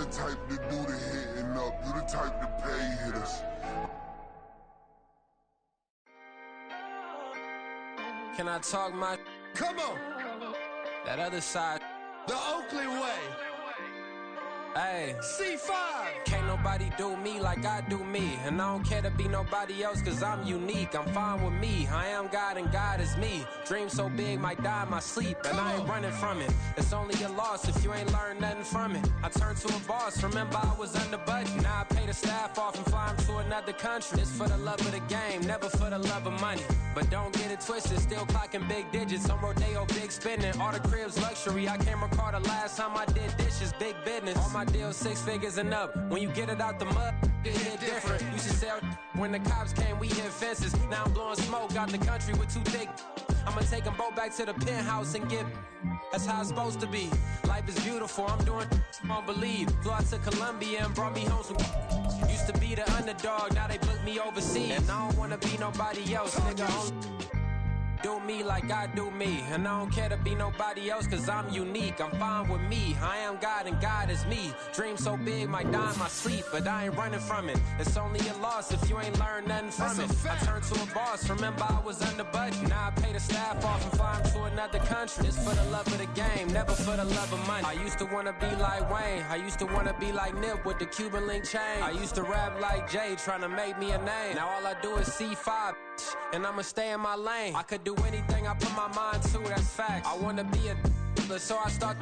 the type to do the hitting up, you the type to pay hitters. Can I talk my? Come on. That other side. The Oakland way. Hey. C5. Can't nobody do me like I do me. And I don't care to be nobody else cause I'm unique. I'm fine with me. I am God and God is me. Dream so big might die in my sleep. And I ain't running from it. It's only a loss if you ain't learned nothing from it. I turned to a boss. Remember I was under budget. Now I pay the staff off and fly them to another country. It's for the love of the game, never for the love of money. But don't get it twisted. Still clocking big digits. On Rodeo, big spending. All the cribs luxury. I can't recall the last time I did dishes. Big business. All my deals 6 figures and up. When you get it out the mud, it hit different. You should sell when the cops came, we hit fences. Now I'm blowing smoke out the country with 2 thick. I'ma take them both back to the penthouse and get. That's how it's supposed to be. Life is beautiful, I'm doing won't believe. Flew out to Colombia and brought me home some. Used to be the underdog, now they booked me overseas. And I don't wanna be nobody else, nigga. Do me like I do me. And I don't care to be nobody else cause I'm unique. I'm fine with me. I am God and God is me. Dream so big might die in my sleep. But I ain't running from it. It's only a loss if you ain't learned nothing from it. I turned to a boss. Remember I was under budget. Now I pay the staff off and fly them to another country. It's for the love of the game, never for the love of money. I used to wanna be like Wayne. I used to wanna be like Nip with the Cuban link chain. I used to rap like Jay trying to make me a name. Now all I do is C5 and I'ma stay in my lane. I could do anything I put my mind to, that's fact. I wanna be a so I start.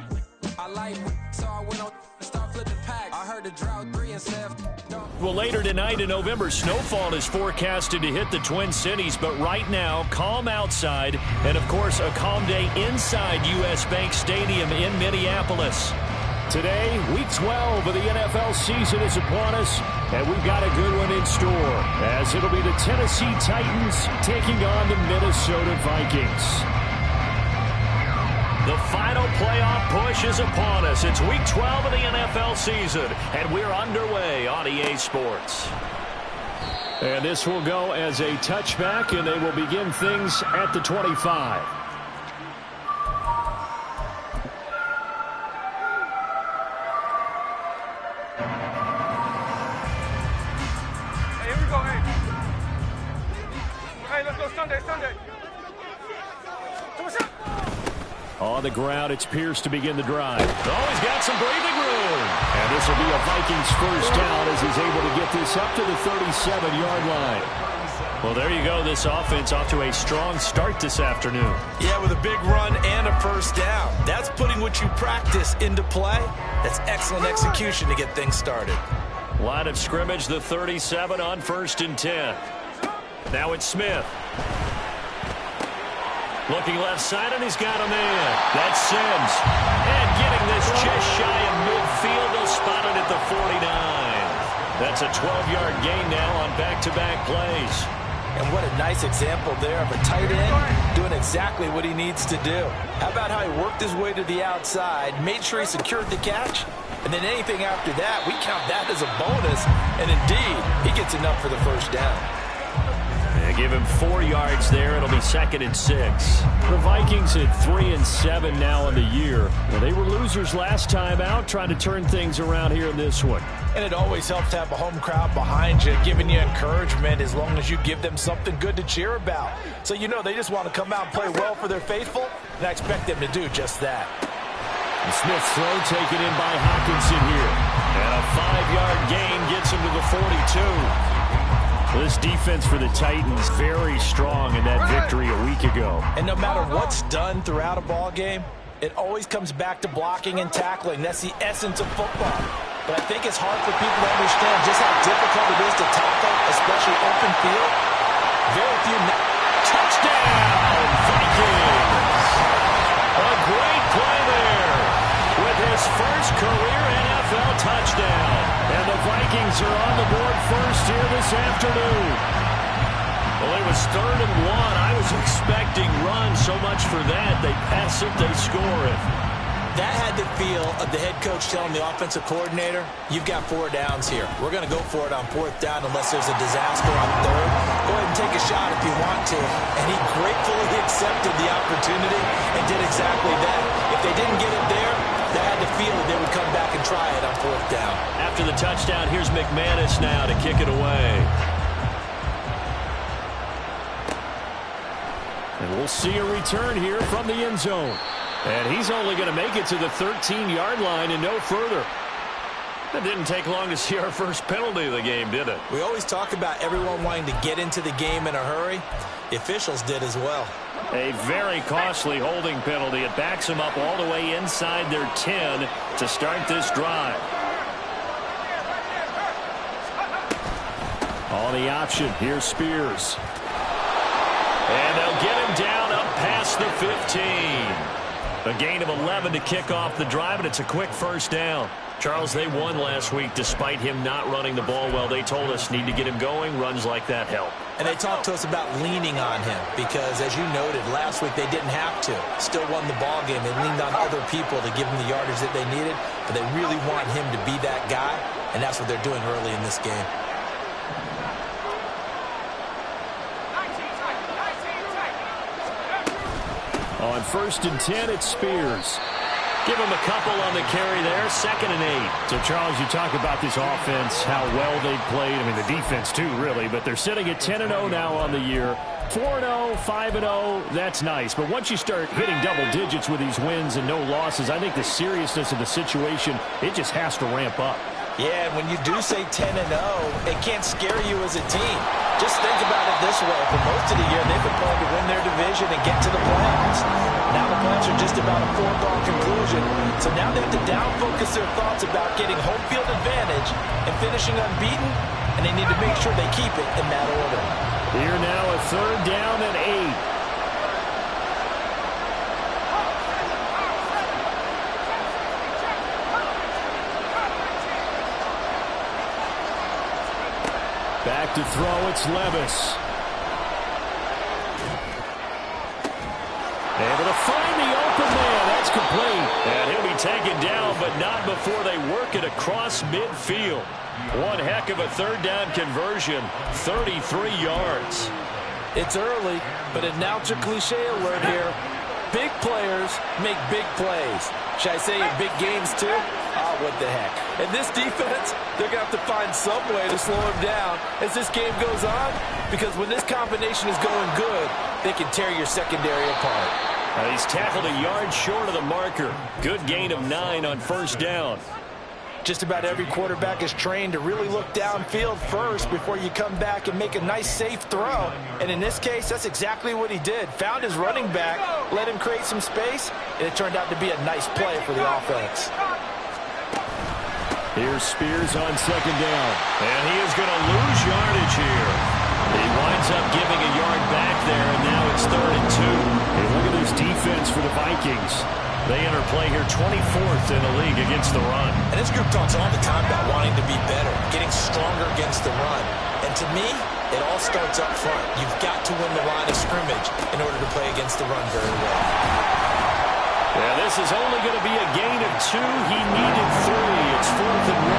I like so I went on and start flipping packs. I heard the drought 3 and said. Well, later tonight in November, snowfall is forecasted to hit the Twin Cities, but right now, calm outside, and of course, a calm day inside U.S. Bank Stadium in Minneapolis. Today, Week 12 of the NFL season is upon us, and we've got a good one in store, as it'll be the Tennessee Titans taking on the Minnesota Vikings. The final playoff push is upon us. It's Week 12 of the NFL season, and we're underway on EA Sports. And this will go as a touchback, and they will begin things at the 25. On the ground, it's Pierce to begin the drive. Oh, he's got some breathing room. And this will be a Vikings first down as he's able to get this up to the 37-yard line. Well, there you go. This offense off to a strong start this afternoon. Yeah, with a big run and a first down. That's putting what you practice into play. That's excellent execution to get things started. Line of scrimmage, the 37 on 1st and 10. Now it's Smith. Looking left side, and he's got a man. That's Sims. And getting this just shy of midfield, they'll spot it at the 49. That's a 12-yard gain now on back-to-back plays. And what a nice example there of a tight end doing exactly what he needs to do. How about how he worked his way to the outside, made sure he secured the catch, and then anything after that, we count that as a bonus. And indeed, he gets enough for the first down. Give him 4 yards there. It'll be 2nd and 6. The Vikings at 3-7 now in the year. Well, they were losers last time out, trying to turn things around here in this one. And it always helps to have a home crowd behind you, giving you encouragement as long as you give them something good to cheer about. So you know they just want to come out and play well for their faithful, and I expect them to do just that. And Smith's throw taken in by Hockenson here. And a 5-yard gain gets him to the 42. This defense for the Titans very strong in that victory a week ago. And no matter what's done throughout a ball game, it always comes back to blocking and tackling. That's the essence of football. But I think it's hard for people to understand just how difficult it is to tackle, especially open field. Very few. Touchdown, Vikings! A great play there with his first career NFL touchdown. And the Vikings are on the board first here this afternoon. Well, it was 3rd and 1. I was expecting runs, so much for that. They pass it, they score it. That had the feel of the head coach telling the offensive coordinator, you've got 4 downs here. We're going to go for it on 4th down unless there's a disaster on 3rd. Go ahead and take a shot if you want to. And he gratefully accepted the opportunity and did exactly that. If they didn't get it there, they had the feel that they would come back and try it on fourth down. After the touchdown, here's McManus now to kick it away. And we'll see a return here from the end zone. And he's only going to make it to the 13-yard line and no further. It didn't take long to see our first penalty of the game, did it? We always talk about everyone wanting to get into the game in a hurry. The officials did as well. A very costly holding penalty. It backs them up all the way inside their 10 to start this drive. On the option, here's Spears. And they'll get him down up past the 15. A gain of 11 to kick off the drive, and it's a quick first down. Charles, they won last week despite him not running the ball well. They told us need to get him going. Runs like that help. And they talked to us about leaning on him because, as you noted, last week they didn't have to. Still won the ball game. They leaned on other people to give them the yardage that they needed, but they really want him to be that guy, and that's what they're doing early in this game. On 1st and 10, it's Spears. Give him a couple on the carry there, 2nd and 8. So, Charles, you talk about this offense, how well they've played. I mean, the defense, too, really. But they're sitting at 10-0 now on the year. 4-0, 5-0, that's nice. But once you start hitting double digits with these wins and no losses, I think the seriousness of the situation, it just has to ramp up. Yeah, and when you do say 10-0, it can't scare you as a team. Just think about it this way. For most of the year, they've been playing to win their division and get to the playoffs. Now the playoffs are just about a foregone conclusion. So now they have to down-focus their thoughts about getting home field advantage and finishing unbeaten, and they need to make sure they keep it in that order. Here now a 3rd down and 8. Back to throw, it's Levis. Able to find the open man. That's complete. And he'll be taken down, but not before they work it across midfield. One heck of a 3rd down conversion, 33 yards. It's early, but announcer cliche alert here. Big players make big plays. Should I say in big games too? Oh, what the heck. And this defense, they're going to have to find some way to slow him down as this game goes on, because when this combination is going good, they can tear your secondary apart. He's tackled a yard short of the marker. Good gain of 9 on 1st down. Just about every quarterback is trained to really look downfield first before you come back and make a nice, safe throw. And in this case, that's exactly what he did. Found his running back, let him create some space, and it turned out to be a nice play for the offense. Here's Spears on 2nd down. And he is going to lose yardage here. He winds up giving a yard back there, and now it's 3rd and 2. Hey, look at this defense for the Vikings. They enter play here 24th in the league against the run. And this group talks all the time about wanting to be better, getting stronger against the run. And to me, it all starts up front. You've got to win the line of scrimmage in order to play against the run very well. Yeah, this is only going to be a gain of 2. He needed 3. It's 4th and 1.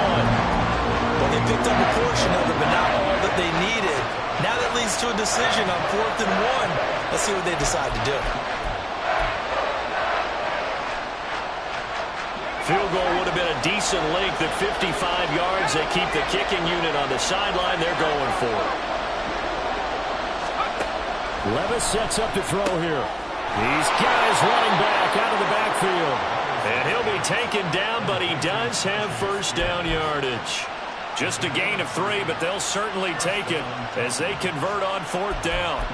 Well, they picked up a portion of it, but not all that they needed. Now that leads to a decision on 4th and 1. Let's see what they decide to do. Field goal would have been a decent length at 55 yards. They keep the kicking unit on the sideline. They're going for it. Levis sets up to throw here. He's got his running back out of the backfield. And he'll be taken down, but he does have 1st down yardage. Just a gain of 3, but they'll certainly take it as they convert on 4th down.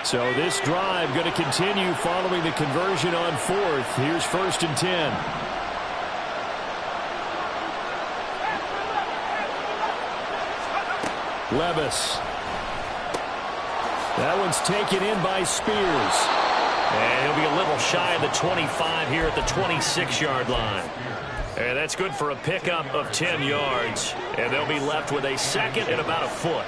So this drive going to continue following the conversion on 4th. Here's 1st and 10. Levis. That one's taken in by Spears. And he'll be a little shy of the 25 here at the 26-yard line. And that's good for a pickup of 10 yards. And they'll be left with a 2nd and about a foot.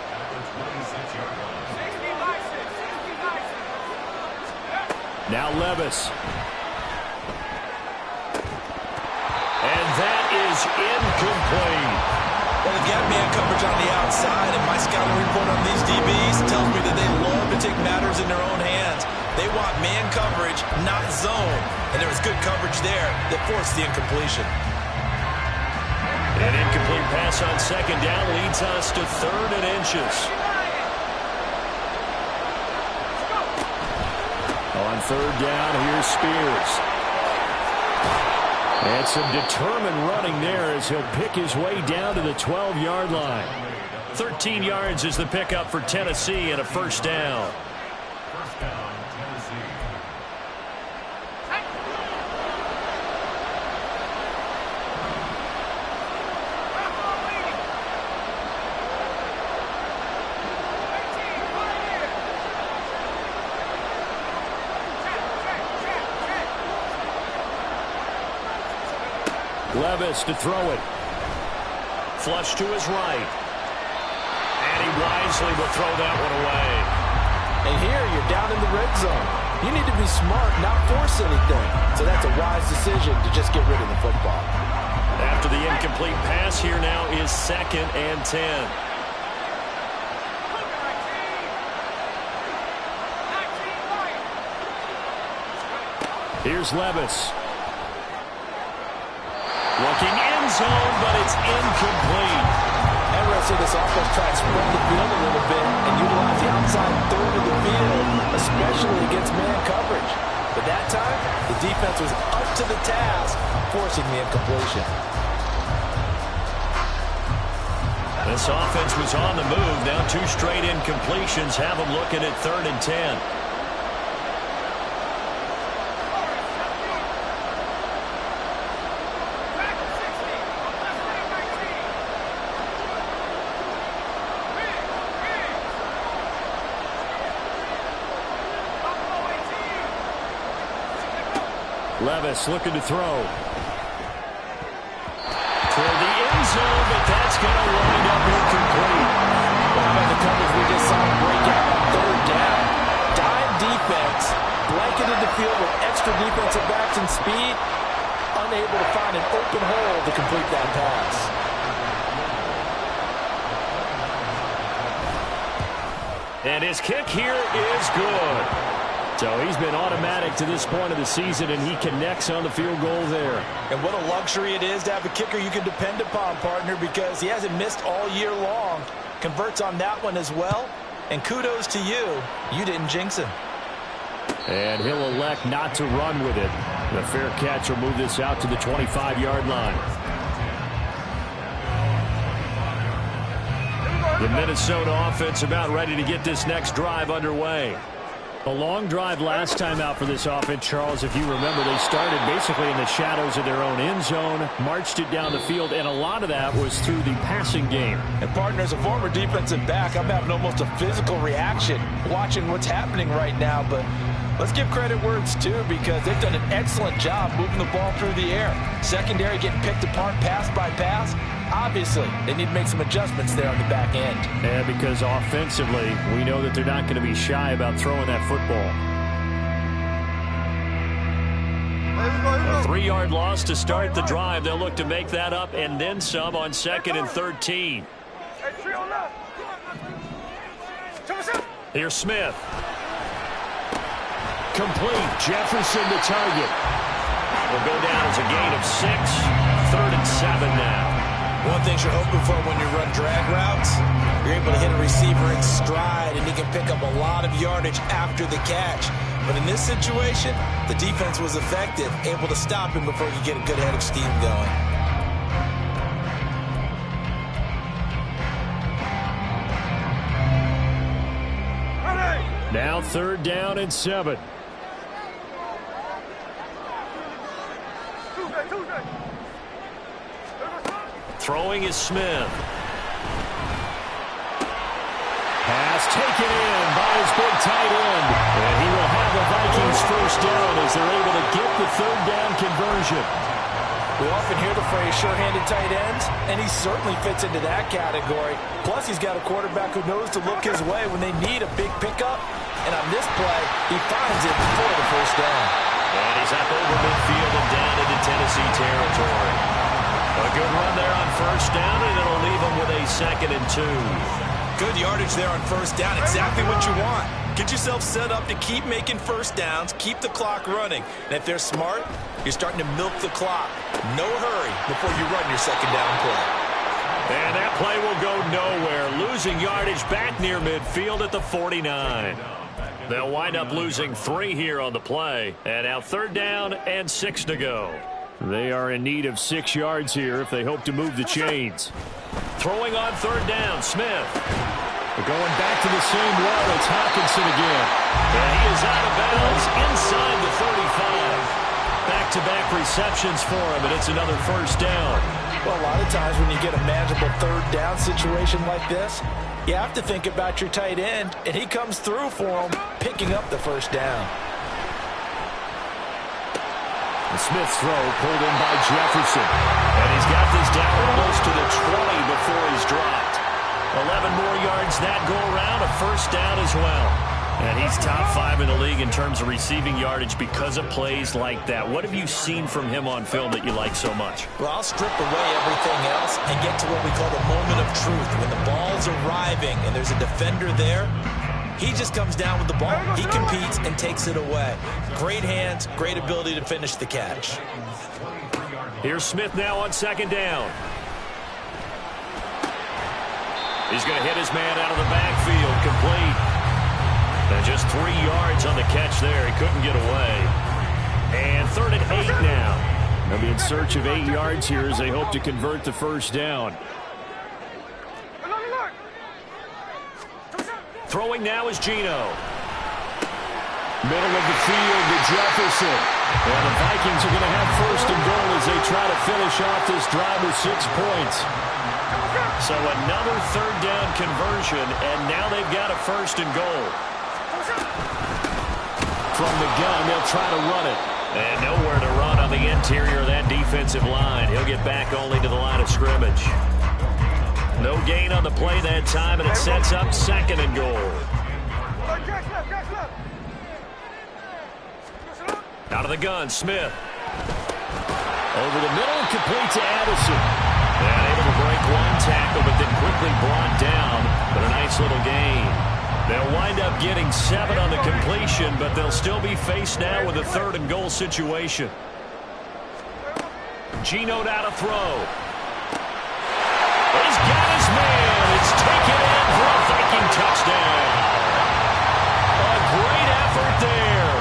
Now Levis. And that is incomplete. Well, they've got man coverage on the outside, and my scouting report on these DBs tells me that they love to take matters in their own hands. They want man coverage, not zone. And there was good coverage there that forced the incompletion. An incomplete pass on second down leads us to 3rd and inches. On 3rd down, here's Spears. And some determined running there as he'll pick his way down to the 12-yard line. 13 yards is the pickup for Tennessee and a 1st down. Levis to throw it. Flush to his right. And he wisely will throw that one away. And here you're down in the red zone. You need to be smart, not force anything. So that's a wise decision to just get rid of the football. After the incomplete pass, here now is 2nd and 10. Here's Levis. Looking end zone, but it's incomplete. And we'll see this offense try to spread the field a little bit and utilize the outside third of the field, especially against man coverage. But that time, the defense was up to the task, forcing the incompletion. This offense was on the move. Now 2 straight incompletions have them looking at 3rd and 10. Levis looking to throw. Toward the end zone, but that's going to wind up incomplete. Well, how about the coverage we just saw break out on 3rd down? Dime defense, blanketed the field with extra defensive backs and speed, unable to find an open hole to complete that pass. And his kick here is good. So he's been automatic to this point of the season, and he connects on the field goal there. And what a luxury it is to have a kicker you can depend upon, partner, because he hasn't missed all year long. Converts on that one as well. And kudos to you. You didn't jinx him. And he'll elect not to run with it. The fair catch will move this out to the 25-yard line. The Minnesota offense about ready to get this next drive underway. A long drive last time out for this offense, Charles. If you remember, they started basically in the shadows of their own end zone, marched it down the field, and a lot of that was through the passing game. And, partner, as a former defensive back, I'm having almost a physical reaction watching what's happening right now. But let's give credit where it's due, because they've done an excellent job moving the ball through the air. Secondary getting picked apart pass by pass. Obviously, they need to make some adjustments there on the back end. And because offensively, we know that they're not going to be shy about throwing that football. A 3-yard loss to start the drive. They'll look to make that up and then some on 2nd and 13. Here's Smith. Complete. Jefferson the target. Will go down as a gain of 6. 3rd and 7 now. One thing you're hoping for when you run drag routes, you're able to hit a receiver in stride, and he can pick up a lot of yardage after the catch. But in this situation, the defense was effective, able to stop him before he could get a good head of steam going. Now 3rd down and 7. Throwing is Smith. Pass taken in by his big tight end. And he will have the Vikings 1st down as they're able to get the 3rd down conversion. We often hear the phrase sure-handed tight ends, and he certainly fits into that category. Plus, he's got a quarterback who knows to look his way when they need a big pickup. And on this play, he finds it before the 1st down. And he's up over midfield and down into Tennessee territory. A good run there on 1st down, and it'll leave him with a 2nd and 2. Good yardage there on 1st down. Exactly what you want. Get yourself set up to keep making first downs, keep the clock running. And if they're smart, you're starting to milk the clock. No hurry before you run your second down play. And that play will go nowhere. Losing yardage back near midfield at the 49. They'll wind up losing 3 here on the play. And now 3rd down and 6 to go. They are in need of 6 yards here if they hope to move the chains. Throwing on 3rd down, Smith. They're going back to the same well. It's Hockenson again. And he is out of bounds inside the 35. Back-to-back receptions for him, and it's another first down. Well, a lot of times when you get a manageable 3rd down situation like this, you have to think about your tight end, and he comes through for him, picking up the first down. The Smith's throw pulled in by Jefferson. And he's got this down almost to the 20 before he's dropped. 11 more yards that go around, a first down as well. And he's top 5 in the league in terms of receiving yardage because of plays like that. What have you seen from him on film that you like so much? Well, I'll strip away everything else and get to what we call the moment of truth. When the ball's arriving and there's a defender there, he just comes down with the ball. He competes and takes it away. Great hands, great ability to finish the catch. Here's Smith now on 2nd down. He's going to hit his man out of the backfield, complete. And just 3 yards on the catch there. He couldn't get away. And 3rd and 8 now. They'll be in search of 8 yards here as they hope to convert the first down. Throwing now is Geno. Middle of the field to Jefferson. And the Vikings are going to have 1st and goal as they try to finish off this drive with 6 points. So another 3rd down conversion, and now they've got a 1st and goal. From the gun, they'll try to run it. And nowhere to run on the interior of that defensive line. He'll get back only to the line of scrimmage. No gain on the play that time, and it sets up 2nd and goal. Out of the gun, Smith. Over the middle, complete to Addison. And able to break 1 tackle, but then quickly brought down. But a nice little gain. They'll wind up getting 7 on the completion, but they'll still be faced now with a 3rd and goal situation. Geno now to throw. He's got his man. It's taken in for a Viking touchdown. A great effort there.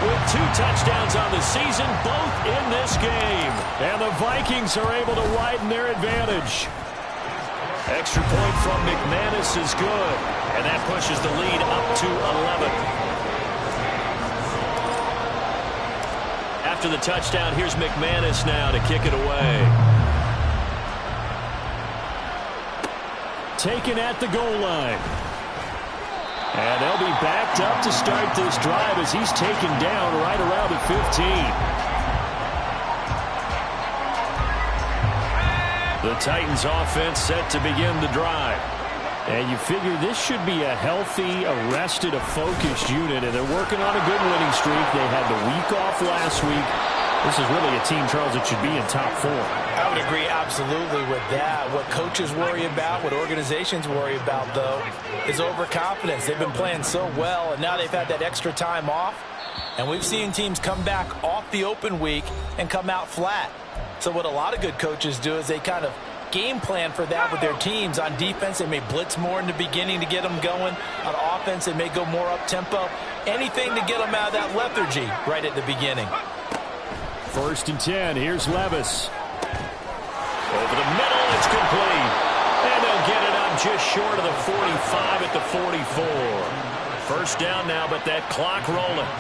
With 2 touchdowns on the season, both in this game. And the Vikings are able to widen their advantage. Extra point from McManus is good. And that pushes the lead up to 11. After the touchdown, here's McManus now to kick it away. Taken at the goal line. And they'll be backed up to start this drive as he's taken down right around the 15. The Titans offense set to begin the drive. And you figure this should be a healthy, arrested, a focused unit, and they're working on a good winning streak. They had the week off last week. This is really a team, Charles, that should be in top 4. I would agree absolutely with that. What coaches worry about, what organizations worry about, though, is overconfidence. They've been playing so well, and now they've had that extra time off. And we've seen teams come back off the open week and come out flat. So what a lot of good coaches do is they kind of game plan for that with their teams. On defense, they may blitz more in the beginning to get them going. On offense, they may go more up-tempo. Anything to get them out of that lethargy right at the beginning. 1st and 10. Here's Levis. Over the middle, it's complete. And they'll get it up just short of the 45 at the 44. 1st down now, but that clock rolling.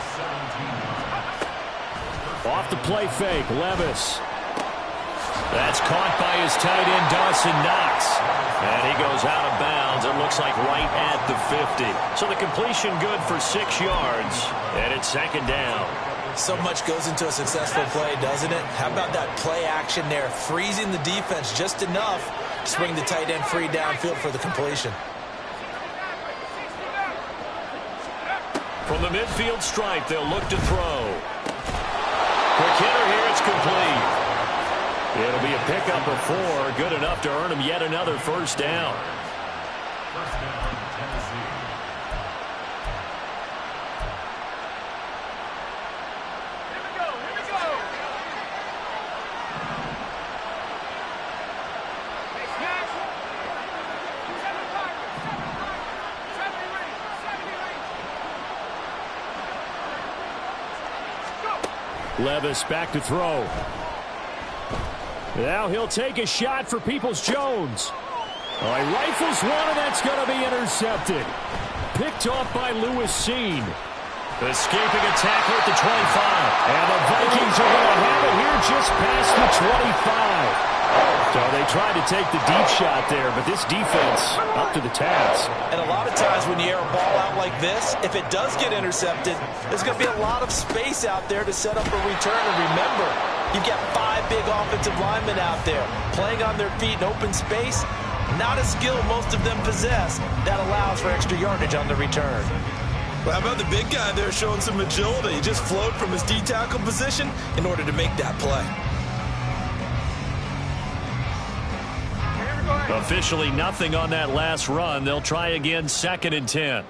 Off the play fake, Levis. That's caught by his tight end, Dawson Knox. And he goes out of bounds. It looks like right at the 50. So the completion good for 6 yards. And it's 2nd down. So much goes into a successful play, doesn't it? How about that play action there? Freezing the defense just enough to swing the tight end free downfield for the completion. From the midfield stripe, they'll look to throw. Quick hitter here, it's complete. It'll be a pickup of 4, good enough to earn him yet another 1st down. Levis back to throw. Now he'll take a shot for Peoples-Jones. Oh, he rifles one, and that's going to be intercepted. Picked off by Lewis Cine. Escaping a tackle at the 25. And the Vikings are going to have it here just past the 25. So they tried to take the deep shot there, but this defense up to the task. And a lot of times when you air a ball out like this, if it does get intercepted, there's going to be a lot of space out there to set up a return. And remember, you've got 5 big offensive linemen out there playing on their feet in open space. Not a skill most of them possess. That allows for extra yardage on the return. Well, how about the big guy there showing some agility? He just flowed from his D-tackle position in order to make that play. Officially nothing on that last run. They'll try again, 2nd and 10.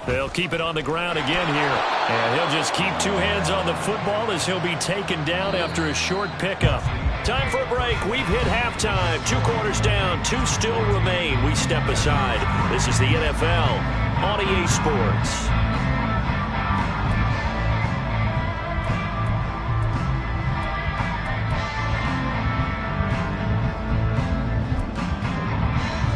They'll keep it on the ground again here. And he'll just keep 2 hands on the football as he'll be taken down after a short pickup. Time for a break. We've hit halftime. 2 quarters down. 2 still remain. We step aside. This is the NFL on EA Sports.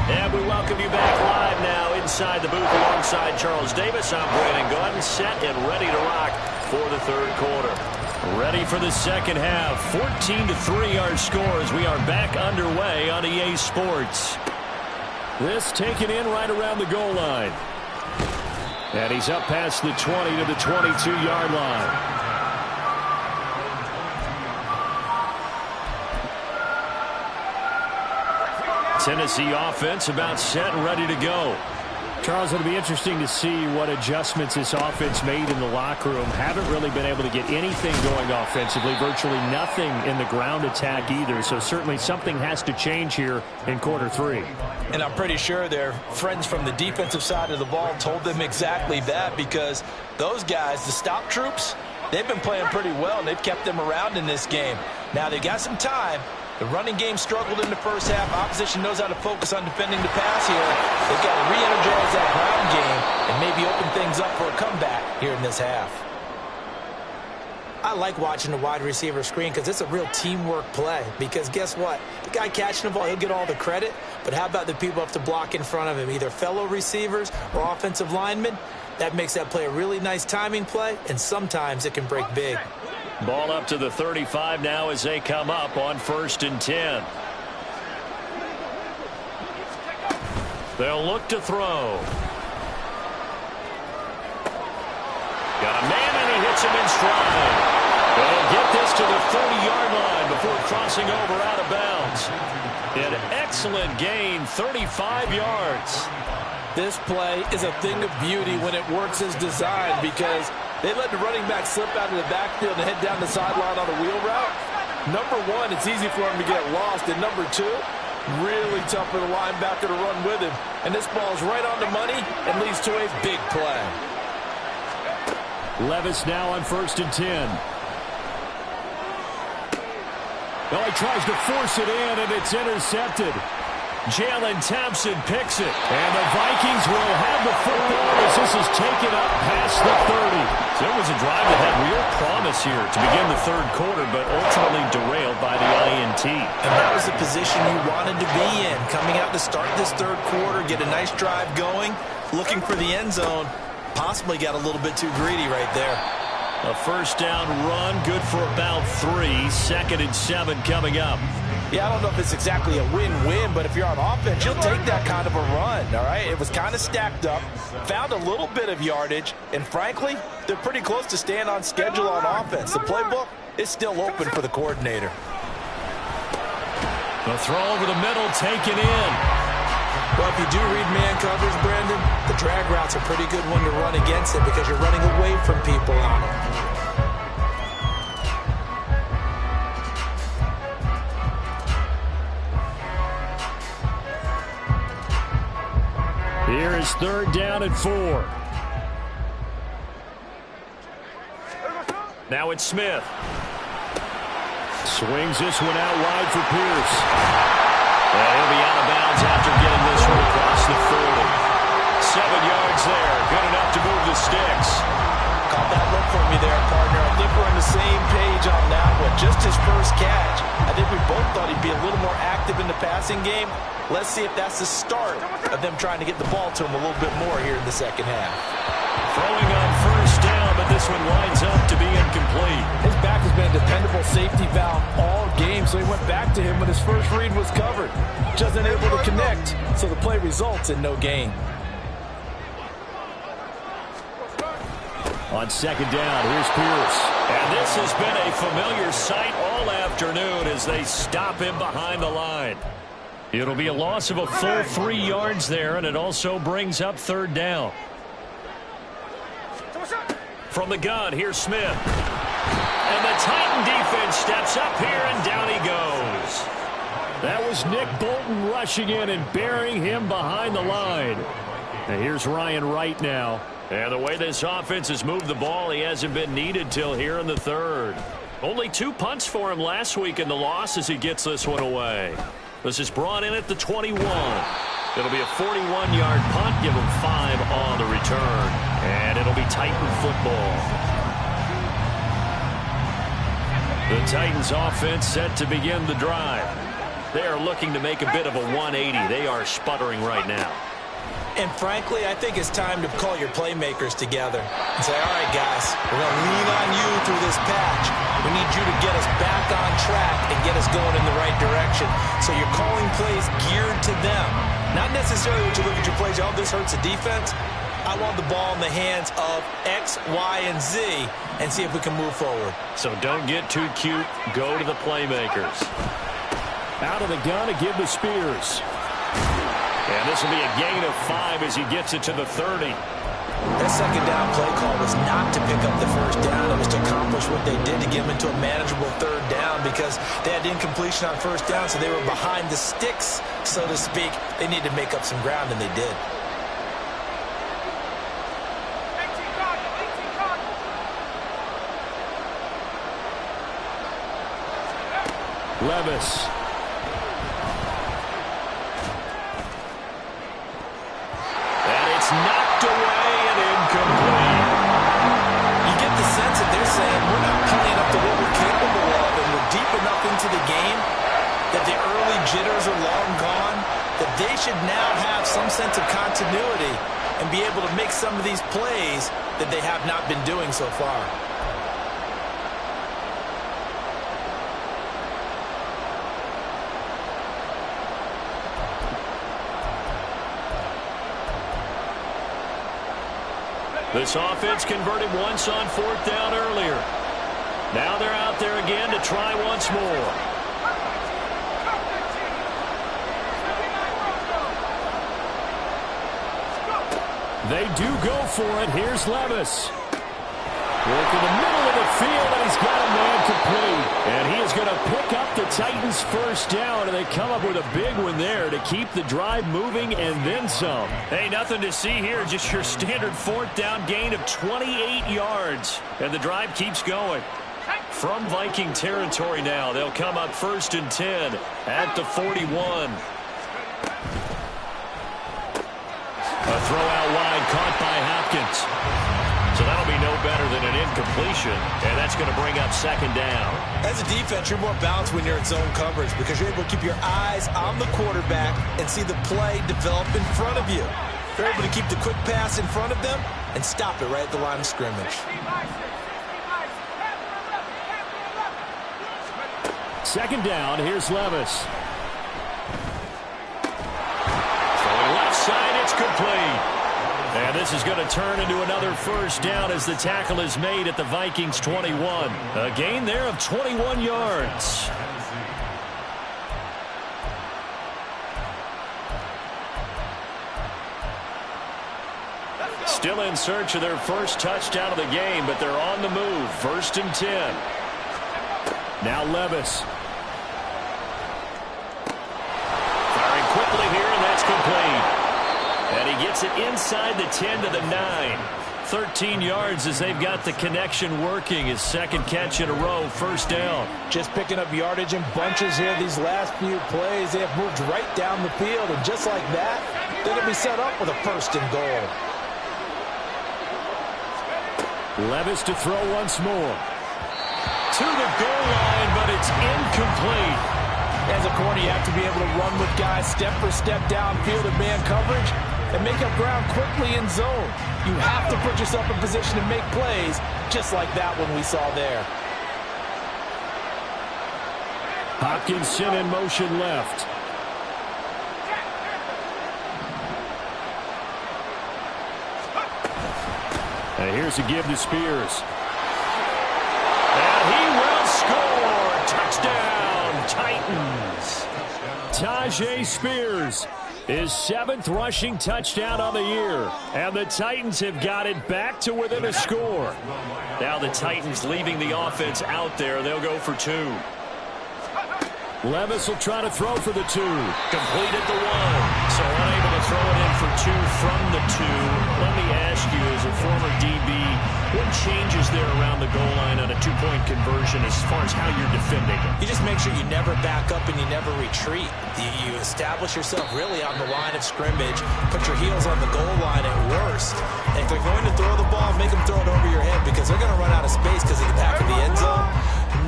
And we welcome you back live now inside the booth alongside Charles Davis. I'm Brandon Gordon, set and ready to rock for the 3rd quarter. Ready for the 2nd half. 14-3 our score as we are back underway on EA Sports. This taken in right around the goal line. And he's up past the 20 to the 22-yard line. Tennessee offense about set and ready to go. Charles, it'll be interesting to see what adjustments this offense made in the locker room. Haven't really been able to get anything going offensively. Virtually nothing in the ground attack either. So certainly something has to change here in quarter 3. And I'm pretty sure their friends from the defensive side of the ball told them exactly that, because those guys, the stop troops, they've been playing pretty well, and they've kept them around in this game. Now they got some time. The running game struggled in the first half. Opposition knows how to focus on defending the pass here. They've got to re-energize that ground game and maybe open things up for a comeback here in this half. I like watching the wide receiver screen because it's a real teamwork play. Because guess what? The guy catching the ball, he'll get all the credit. But how about the people who have to block in front of him, either fellow receivers or offensive linemen? That makes that play a really nice timing play, and sometimes it can break big. Ball up to the 35 now as they come up on 1st and 10. They'll look to throw. Got a man, and he hits him in stride. They'll get this to the 30-yard line before crossing over out of bounds. An excellent gain, 35 yards. This play is a thing of beauty when it works as designed, because they let the running back slip out of the backfield and head down the sideline on a wheel route. Number one, it's easy for him to get lost. And number two, really tough for the linebacker to run with him. And this ball is right on the money and leads to a big play. Levis now on 1st and 10. Oh, he tries to force it in, and it's intercepted. Jalen Thompson picks it, and the Vikings will have the football as this is taken up past the 30. So it was a drive that had real promise here to begin the 3rd quarter, but ultimately derailed by the INT. And that was the position you wanted to be in, coming out to start this 3rd quarter, get a nice drive going, looking for the end zone. Possibly got a little bit too greedy right there. A 1st down run, good for about 3. 2nd and 7 coming up. Yeah, I don't know if it's exactly a win-win, but if you're on offense, you'll take that kind of a run, all right? It was kind of stacked up, found a little bit of yardage, and frankly, they're pretty close to staying on schedule on offense. The playbook is still open for the coordinator. The throw over the middle, taken in. Well, if you do read man coverage, Brandon, the drag route's a pretty good one to run against it because you're running away from people on it. Here is 3rd down and 4. Now it's Smith. Swings this one out wide for Pierce. And he'll be out of bounds after getting this one across the 40. 7 yards there. Good enough to move the sticks. Caught that look for me there, partner. I think we're on the same page on that one. Just his first catch. I think we both thought he'd be a little more active in the passing game. Let's see if that's the start of them trying to get the ball to him a little bit more here in the second half. Throwing on first down, but this one winds up to be incomplete. His back has been a dependable safety valve all game, so he went back to him when his first read was covered. Just unable to connect, so the play results in no gain. On second down, here's Pierce. And this has been a familiar sight all afternoon as they stop him behind the line. It'll be a loss of a full 3 yards there, and it also brings up third down. From the gun, here's Smith. And the Titan defense steps up here, and down he goes. That was Nick Bolton rushing in and burying him behind the line. And here's Ryan Wright now. And the way this offense has moved the ball, he hasn't been needed till here in the third. Only 2 punts for him last week in the loss as he gets this one away. This is brought in at the 21. It'll be a 41-yard punt. Give him 5 on the return. And it'll be Titan football. The Titans offense set to begin the drive. They are looking to make a bit of a 180. They are sputtering right now. And frankly, I think it's time to call your playmakers together and say, all right, guys, we're going to lean on you through this patch. We need you to get us back on track and get us going in the right direction. So you're calling plays geared to them. Not necessarily when you look at your plays, oh, this hurts the defense. I want the ball in the hands of X, Y, and Z and see if we can move forward. So don't get too cute. Go to the playmakers. Out of the gun to give to Spears. And this will be a gain of 5 as he gets it to the 30. That second down play call was not to pick up the first down. It was to accomplish what they did to get them into a manageable third down because they had incompletion on first down, so they were behind the sticks, so to speak. They needed to make up some ground, and they did. Levis. Knocked away and incomplete. You get the sense that they're saying we're not playing up to what we're capable of, and we're deep enough into the game that the early jitters are long gone, that they should now have some sense of continuity and be able to make some of these plays that they have not been doing so far. This offense converted once on fourth down earlier. Now they're out there again to try once more. They do go for it. Here's Levis. Work in the middle of the field, and he's got a man complete. And he is going to pick up the Titans' first down, and they come up with a big one there to keep the drive moving and then some. Hey, nothing to see here. Just your standard fourth down gain of 28 yards. And the drive keeps going. From Viking territory now, they'll come up 1st and 10 at the 41. A throw out wide caught by Hopkins. So that'll be no better than an incompletion, and that's going to bring up 2nd down. As a defense, you're more balanced when you're in zone coverage because you're able to keep your eyes on the quarterback and see the play develop in front of you. You're able to keep the quick pass in front of them and stop it right at the line of scrimmage. 2nd down, here's Levis. Throwing left side, it's complete. And this is going to turn into another first down as the tackle is made at the Vikings 21. A gain there of 21 yards. Still in search of their first touchdown of the game, but they're on the move. 1st and 10. Now Levis. Firing quickly here, and that's complete. And he gets it inside the 10 to the 9. 13 yards as they've got the connection working. His second catch in a row, first down. Just picking up yardage in bunches here these last few plays. They have moved right down the field, and just like that, they're going to be set up with a first and goal. Levis to throw once more. To the goal line, but it's incomplete. As a corner, you have to be able to run with guys step for step downfield in man coverage and make up ground quickly in zone. You have to put yourself in position to make plays, just like that one we saw there. Hopkinson in motion left. And here's a give to Spears. And he will score. Touchdown, Titans. Tyjae Spears, his 7th rushing touchdown on the year. And the Titans have got it back to within a score. Now the Titans leaving the offense out there. They'll go for 2. Levis will try to throw for the 2. Completed the 1. So unable to throw it in for 2 from the 2. Let me ask you, as a former DB, what changes there around the goal line on a 2-point conversion as far as how you're defending it? You just make sure you never back up and you never retreat. You establish yourself really on the line of scrimmage, put your heels on the goal line at worst. And if they're going to throw the ball, make them throw it over your head because they're going to run out of space because of the back of the end zone.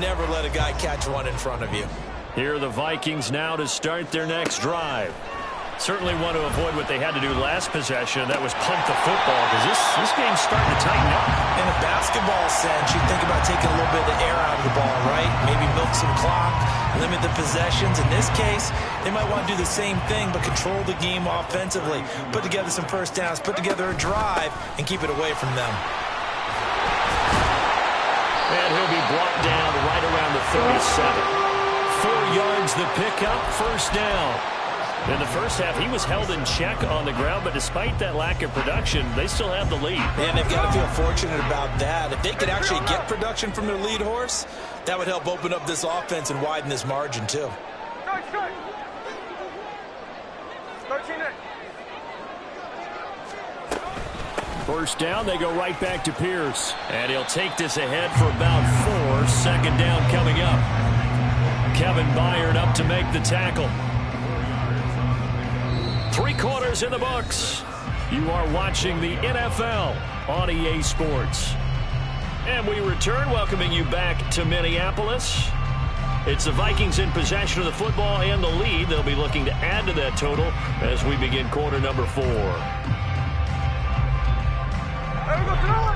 Never let a guy catch one in front of you. Here are the Vikings now to start their next drive. Certainly want to avoid what they had to do last possession. That was punt the football because this game's starting to tighten up. In a basketball sense, you think about taking a little bit of the air out of the ball, right? Maybe milk some clock, limit the possessions. In this case, they might want to do the same thing but control the game offensively. Put together some first downs, put together a drive, and keep it away from them. And he'll be brought down right around the 37. 4 yards the pickup, first down. In the first half, he was held in check on the ground, but despite that lack of production, they still have the lead. And they've got to feel fortunate about that. If they could actually get production from their lead horse, that would help open up this offense and widen this margin, too. First down, they go right back to Pierce. And he'll take this ahead for about 4. Second down coming up. Kevin Byard up to make the tackle. 3 quarters in the books. You are watching the NFL on EA Sports. And we return, welcoming you back to Minneapolis. It's the Vikings in possession of the football and the lead. They'll be looking to add to that total as we begin quarter number 4.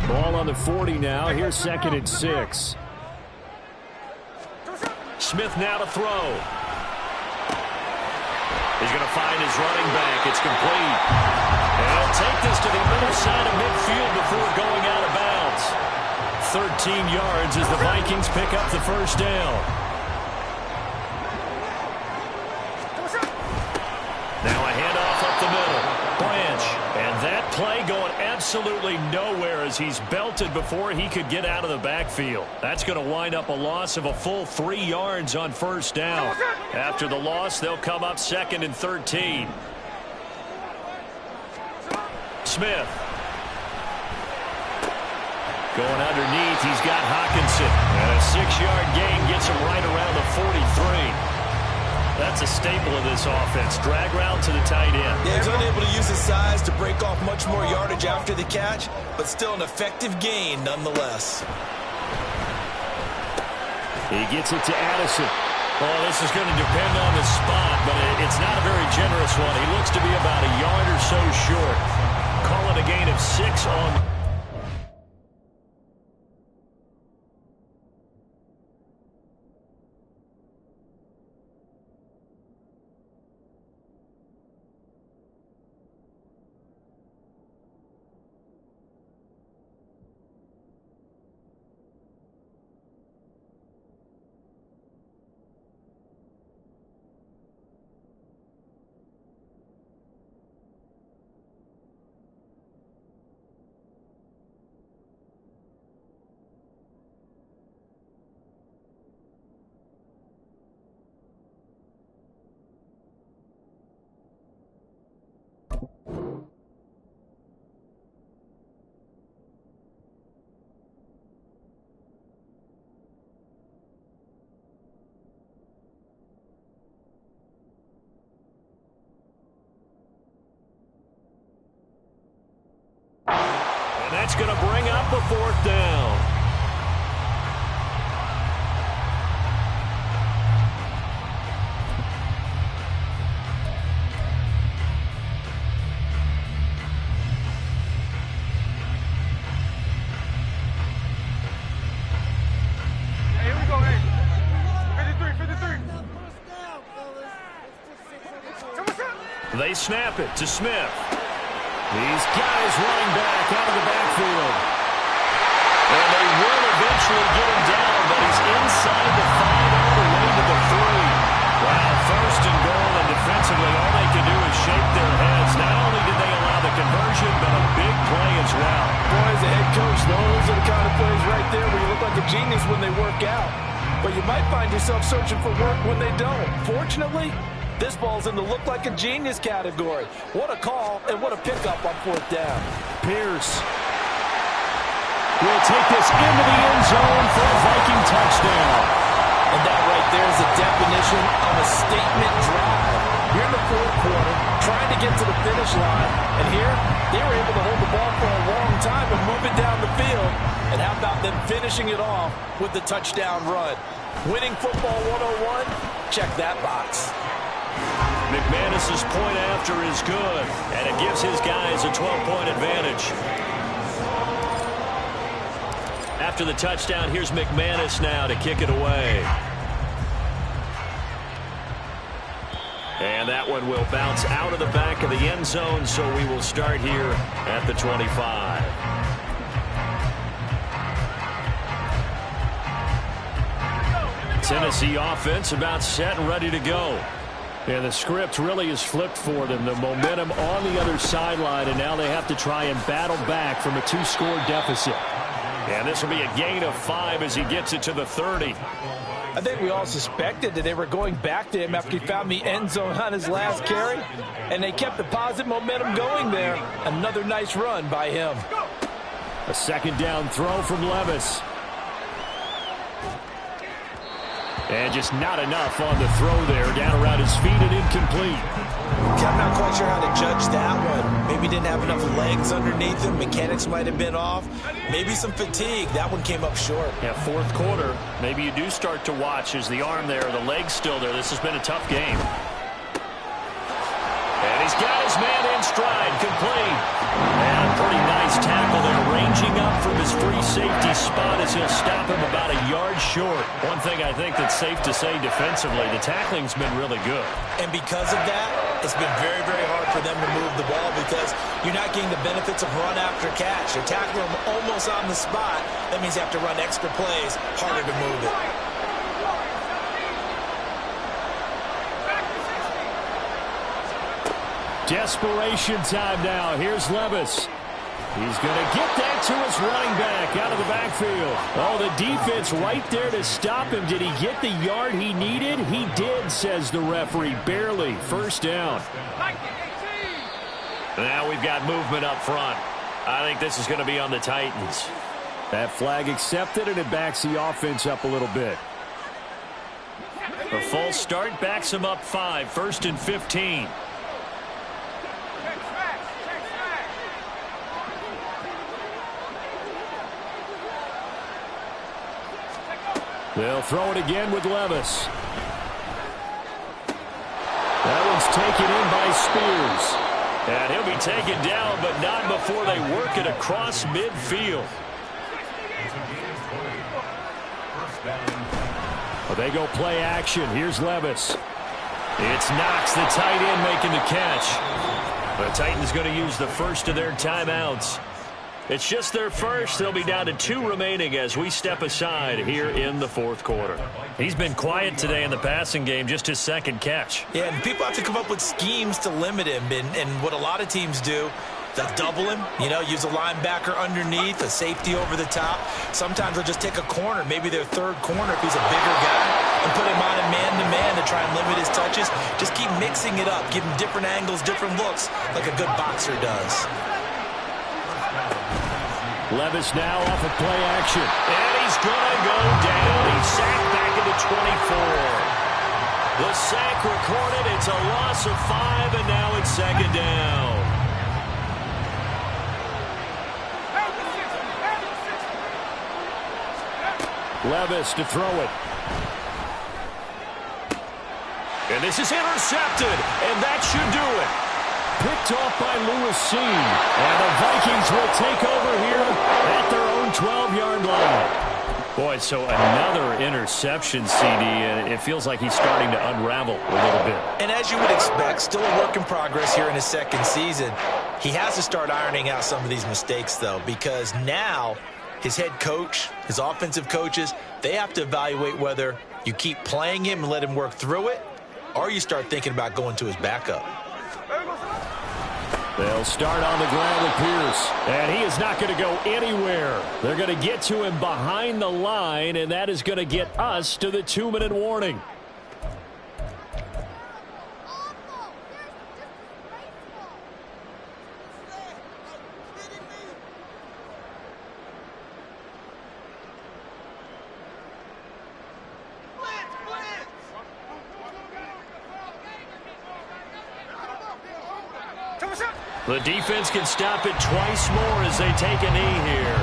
Ball on the 40 now. Here's 2nd and 6. Smith now to throw. He's going to find his running back. It's complete. And he'll take this to the middle side of midfield before going out of bounds. 13 yards as the Vikings pick up the first down. Now a handoff up the middle. Branch. And that play going absolutely nowhere as he's belted before he could get out of the backfield. That's going to wind up a loss of a full 3 yards on first down. After the loss, they'll come up 2nd and 13. Smith. Going underneath, he's got Hockenson. And a 6-yard gain gets him right around the 43. That's a staple of this offense. Drag route to the tight end. Yeah, he's unable to use his size to break off much more yardage after the catch, but still an effective gain nonetheless. He gets it to Addison. Well, this is going to depend on the spot, but it's not a very generous one. He looks to be about a yard or so short. Call it a gain of 6 on... That's going to bring up a 4th down. They snap it to Smith. He's got his running back out of the backfield. And they will eventually get him down, but he's inside the 5 all the way to the 3. Wow, 1st and goal, and defensively all they can do is shake their heads. Not only did they allow the conversion, but a big play as well. Boy, as a head coach, those are the kind of plays right there where you look like a genius when they work out. But you might find yourself searching for work when they don't. Fortunately, this ball's in the look like a genius category. What a call and what a pickup on 4th down. Pierce will take this into the end zone for a Viking touchdown. And that right there is the definition of a statement drive. You're in the 4th quarter, trying to get to the finish line. And here, they were able to hold the ball for a long time and move it down the field. And how about them finishing it off with the touchdown run? Winning football 101? Check that box. McManus's point after is good, and it gives his guys a 12-point advantage. After the touchdown, here's McManus now to kick it away. And that one will bounce out of the back of the end zone, so we will start here at the 25. Tennessee offense about set and ready to go. And the script really is flipped for them. The momentum on the other sideline, and now they have to try and battle back from a 2-score deficit. And this will be a gain of 5 as he gets it to the 30. I think we all suspected that they were going back to him after he found the end zone on his last carry, and they kept the positive momentum going there. Another nice run by him. A 2nd down throw from Levis. And just not enough on the throw there. Down around his feet and incomplete. I'm not quite sure how to judge that one. Maybe didn't have enough legs underneath him. Mechanics might have been off. Maybe some fatigue. That one came up short. Yeah, 4th quarter. Maybe you do start to watch as the arm there, the leg's still there. This has been a tough game. And he's got his man in stride, complete. And a pretty nice tackle there, ranging up from his free safety spot as he'll stop him about a yard short. One thing I think that's safe to say defensively, the tackling's been really good. And because of that, it's been very, very hard for them to move the ball because you're not getting the benefits of run after catch. You're tackling them almost on the spot. That means you have to run extra plays, harder to move it. Desperation time now. Here's Levis. He's going to get that to his running back out of the backfield. Oh, the defense right there to stop him. Did he get the yard he needed? He did, says the referee. Barely. 1st down. Now we've got movement up front. I think this is going to be on the Titans. That flag accepted, and it backs the offense up a little bit. A false start backs him up 5. 1st and 15. They'll throw it again with Levis. That one's taken in by Spears. And he'll be taken down, but not before they work it across midfield. Well, they go play action. Here's Levis. It's Knox, the tight end, making the catch. The Titans going to use the first of their timeouts. It's just their first. They'll be down to 2 remaining as we step aside here in the 4th quarter. He's been quiet today in the passing game, just his 2nd catch. Yeah, and people have to come up with schemes to limit him. And what a lot of teams do, they'll double him, use a linebacker underneath, a safety over the top. Sometimes they'll just take a corner, maybe their 3rd corner if he's a bigger guy, and put him on a man-to-man to try and limit his touches. Just keep mixing it up, give him different angles, different looks, like a good boxer does. Levis now off of play action. And he's going to go down. He's sacked back into 24. The sack recorded. It's a loss of 5, and now it's 2nd down. Levis to throw it. And this is intercepted, and that should do it. Picked off by Lewis Cine. And the Vikings will take over here at their own 12-yard line. Boy, so another interception, CD, and it feels like he's starting to unravel a little bit. And as you would expect, still a work in progress here in his second season. He has to start ironing out some of these mistakes, though, because now his head coach, his offensive coaches, they have to evaluate whether you keep playing him and let him work through it, or you start thinking about going to his backup. They'll start on the ground with Pierce, and he is not going to go anywhere. They're going to get to him behind the line, and that is going to get us to the 2-minute warning. The defense can stop it twice more as they take a knee here.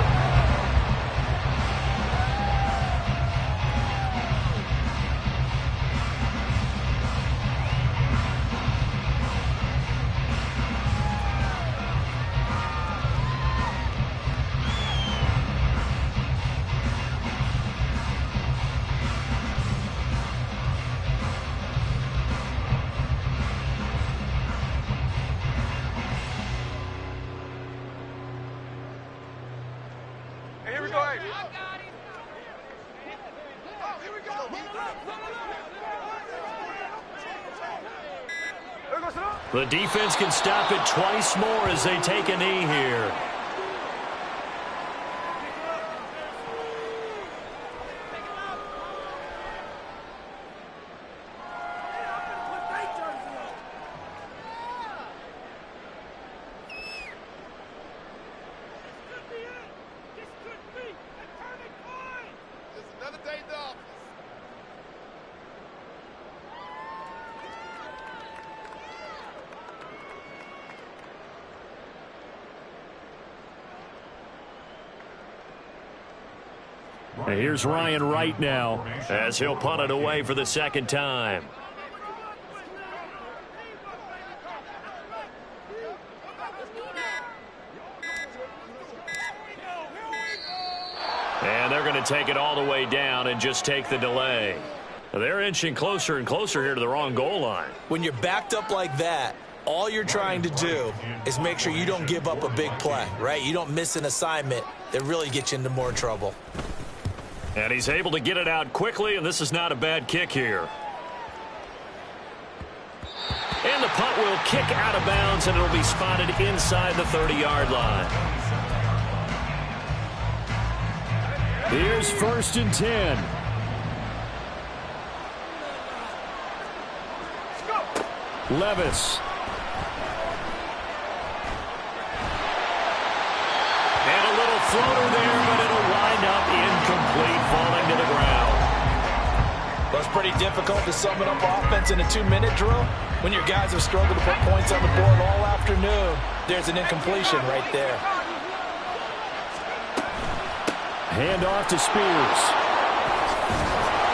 The defense can stop it twice more as they take a knee here. And here's Ryan Wright now as he'll punt it away for the second time. And they're going to take it all the way down and just take the delay. They're inching closer and closer here to the wrong goal line. When you're backed up like that, all you're trying to do is make sure you don't give up a big play, right? You don't miss an assignment that really gets you into more trouble. And he's able to get it out quickly, and this is not a bad kick here. And the punt will kick out of bounds, and it'll be spotted inside the 30-yard line. Here's 1st and 10. Levis. And a little floater there, but it'll wind up incomplete, falling to the ground. Well, it's pretty difficult to sum it up offense in a 2-minute drill. When your guys have struggled to put points on the board all afternoon, there's an incompletion right there. Hand off to Spears.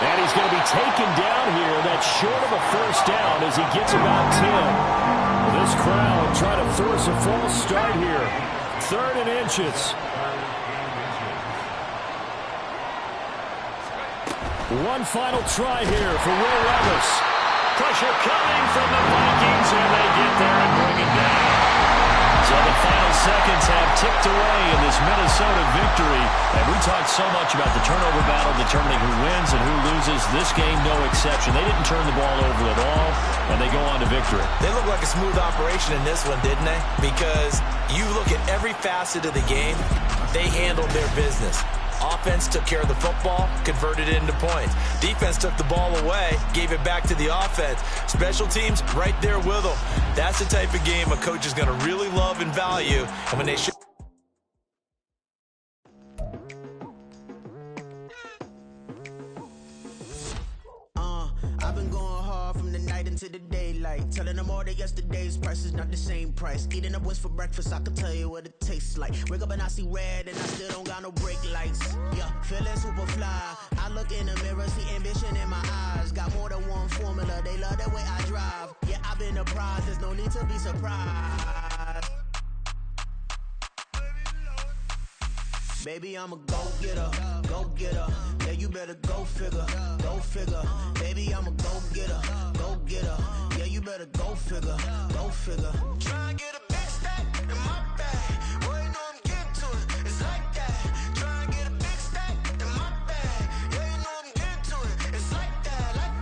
And he's going to be taken down here. That's short of a first down as he gets about 10. This crowd trying to force a false start here. 3rd and inches. One final try here for Will Levis. Pressure coming from the Vikings, and they get there and bring it down. So the final seconds have ticked away in this Minnesota victory. And we talked so much about the turnover battle determining who wins and who loses. This game, no exception. They didn't turn the ball over at all, and they go on to victory. They look like a smooth operation in this one, didn't they? Because you look at every facet of the game, they handled their business. Offense took care of the football, converted it into points. Defense took the ball away, gave it back to the offense. Special teams right there with them. That's the type of game a coach is going to really love and value. And when they should. I've been going hard from the night into the daylight. Telling them all that yesterday's price is not the same price. Eating up what's for breakfast, I can tell you what it tastes like. Wake up and I see red and I still don't got no brake lights. Yeah, feeling super fly. I look in the mirror, see ambition in my eyes. Got more than one formula, they love the way I drive. Yeah, I've been a prize, there's no need to be surprised. Baby, I'm a go-getter, go-getter. Yeah, you better go figure, go figure. Baby, I'm a go-getter, go-getter. Yeah, you better go figure, go figure. Try and get a big stack in my bag. Boy, you know I'm getting to it, it's like that. Try and get a big stack in my bag. Yeah, you know I'm getting to it, it's like that, like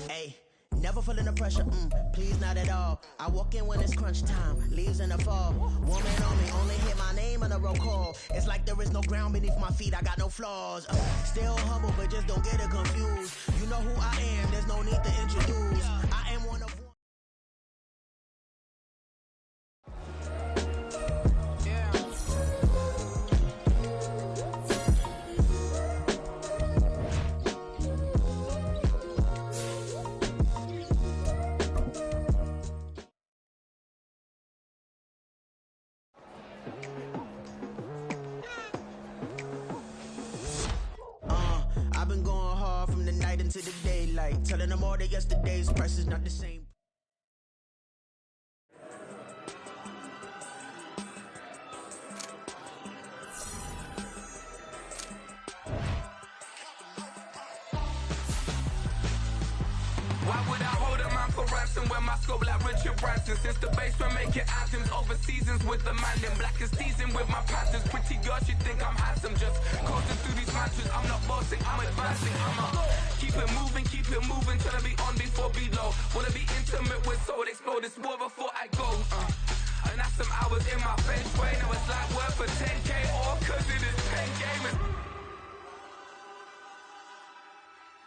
that. Hey. Never feeling the pressure, please not at all. I walk in when it's crunch time, leaves in the fall. Woman on me, only hit my name on a roll call. It's like there is no ground beneath my feet, I got no flaws. Still humble, but just don't get it confused. You know who I am, there's no need to introduce. I am one of one. I've been going hard from the night into the daylight. Telling them all that yesterday's price is not the same. Why would I hold a man for ransom when my scope like Richard Branson? Since the basement making anthems over seasons with the man in black is seasoned with my patterns. Pretty girls, you think I'm handsome, just coasting through these mantras. I'm not bossing, I'm advancing. I'ma keep it moving, trying to be on before below. Wanna be intimate with soul, explore this war before I go. And that's some hours in my bench way. Now it's like work for 10K, all cause it is 10 gamers.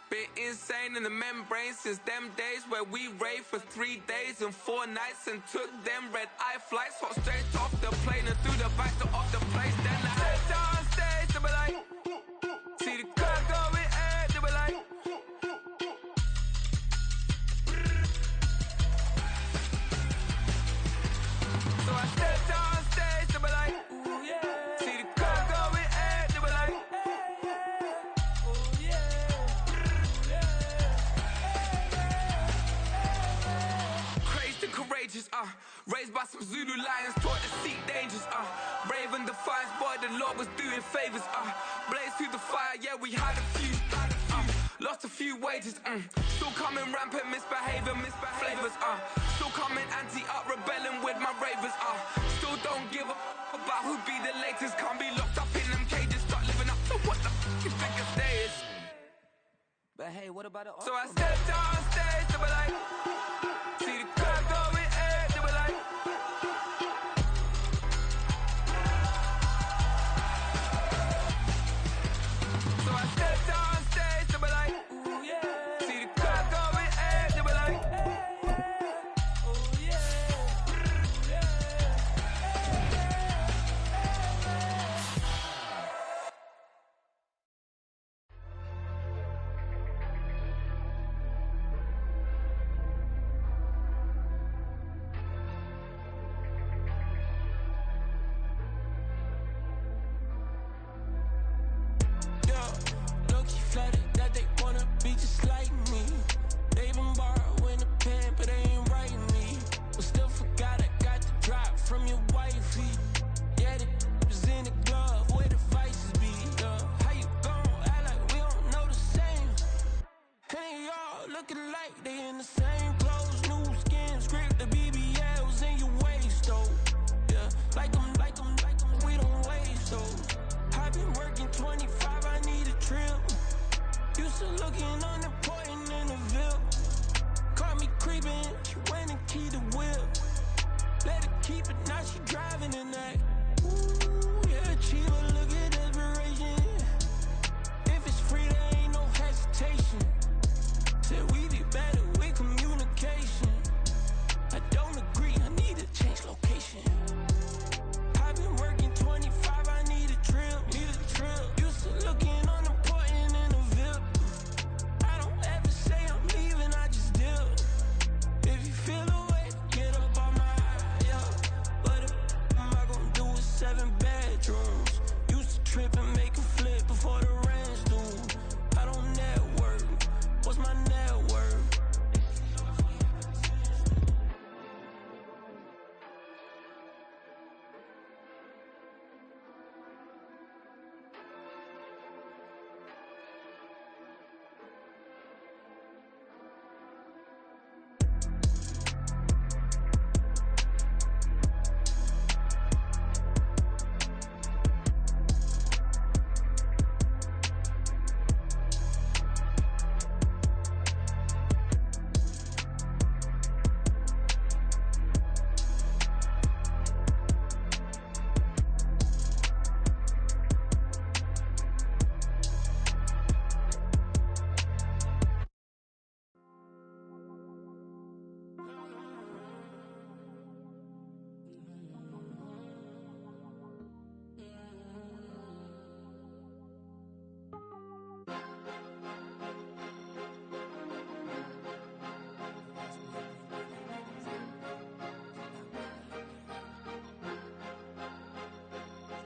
Been insane in the membrane since them days where we raved for 3 days and 4 nights and took them red-eye flights. Hot straight off the plane and through the back door of the place. Then I head down stage, they be like, see the crowd going air, they be like, so I step down stage, they be like, ooh yeah, see the crowd going air, they be like, ooh yeah. Courageous, raised by some Zulu lions, taught to seek dangers, brave and defiant, boy, the Lord was doing favors, blaze through the fire, yeah, we had a few, lost a few wages, still coming rampant, misbehaving, flavors, still coming anti-up, rebelling with my ravers, still don't give a about who be the latest, can't be locked up in them cages, start living up to what the you think a day is. But hey, what about it? So I stepped on stage, they were like, see the crowd going air, they were like, so I stepped on stage, they were like, ooh yeah, see the crowd going air, they were like, oh yeah, flattered that they wanna be just like me. They been borrowing a pen, but they ain't writing me. But still forgot I got the drop from your wifey. Yeah, the was in the glove where the vices be. How you gon' act like we don't know the same? Hey, y'all looking like they in the same clothes, new skin, script, the BBLs in your waist, though. Yeah, like them, we don't waste those. I've been working 25, I need a trip. Used to looking unimportant in the Ville. Caught me creeping, she went and keyed the whip. Let her keep it, now she driving in that. Ooh, yeah, Chiba, look at desperation. If it's free, there ain't no hesitation. Said we be better with communication. I don't agree, I need to change location. I've been working 25, I need a trip. Used to looking unimportant in the Ville.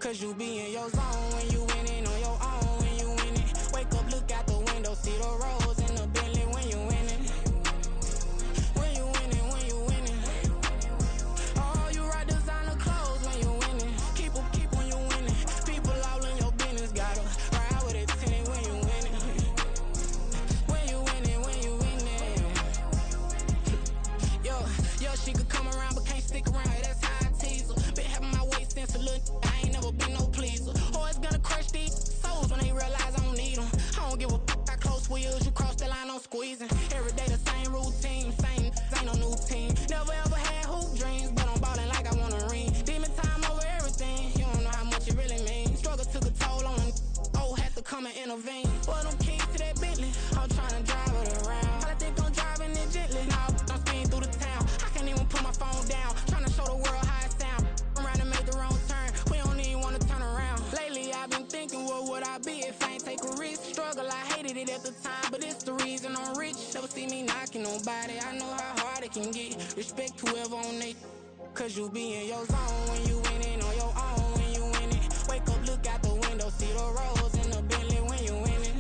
Cause you be in your zone when you winning on your own when you winning. Wake up, look out the window, see the roads in the Bentley when you winning. When you winning, when you winning. Oh, you rock designer clothes when you winning. Keep when you winning. People all in your business, gotta ride with it tinted when you winning. When you winning, when you winning. Yo, she could come around but can't stick around. That's how I tease her. Been having my waist since a little. I ain't never been no pleaser. Always gonna crush these souls when they realize I don't need them. I don't give a f***. I close wheels, you cross the line, I'm squeezing. Every day the same routine, same, ain't no new team. Never ever had hoop dreams, but I'm ballin' like I want a ring. Demon time over everything, you don't know how much it really means. Struggle took a toll on them, had to come and intervene. Boy, them keys to that Bentley, I'm tryna drive it around. I think I'm driving it gently, now I'm speeding through the town. I can't even put my phone down, tryna show the world how it sound. I'm around and make the wrong turn, we don't even wanna turn around. Lately I've been thinking, what would I be if I ain't take a risk? Struggle, I hated it at the time, but it's the reason I'm rich. Never see me knocking nobody, I know how hard it can get. Respect whoever on they, cause you be in your zone when you winning on your own when you winning. Wake up, look out the window, see the roads in the Bentley when you winning.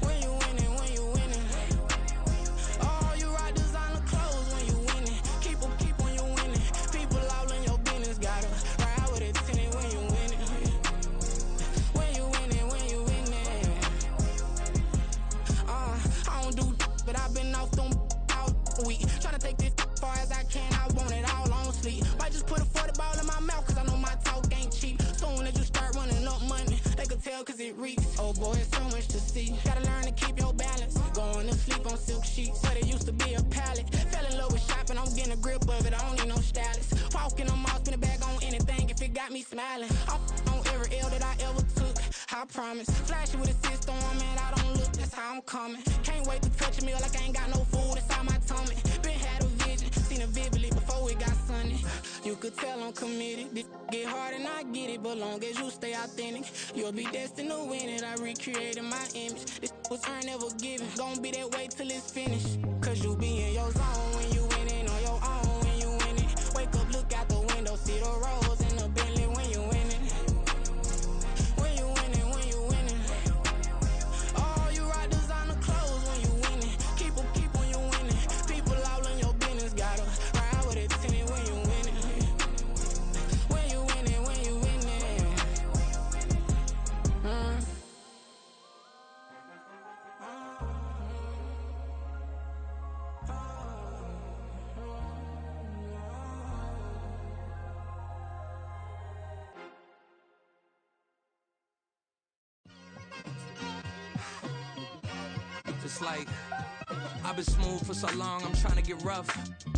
When you winning, when you winning. Oh, you rock designer clothes when you winning. Keep when you winning. People all in your business, gotta ride with it tinted when you winning. When you winning, when you winning. I don't do but I've been off them all week. Tryna take this far as I can, I want it all on sleep. Might just put a 40 ball in my mouth, cause I know my talk ain't cheap. Soon as you start running up money, they could tell cause it reeks. Oh boy, it's so much to see. Gotta learn to keep your balance. Going to sleep on silk sheets, but it used to be a pallet. Fell in love with shopping, I'm getting a grip of it, I don't need no stylist. Walking on mall, spin a bag on anything if it got me smiling. I'm on every L that I ever took, I promise. Flashy with a system, man, I don't look, that's how I'm coming. Can't wait to touch a meal like I ain't got no food inside my tummy. Been had a vision, seen it vividly before it got sunny. You could tell I'm committed. This get hard and I get it, but long as you stay authentic, you'll be destined to win it. I recreated my image. This was earned, never given. Gonna be that way till it's finished. Cause you be in your zone when you winning on your own when you winning. Wake up, look out the window, see the roads in the Bentley when you winning. When you winning, when you winning. Oh, you rock designer clothes when you winning. Keep when you winning. People all in your business, gotta ride with it tinted when you winning. When you winning, when you winning. It's like I've been smooth for so long, I'm trying to get rough.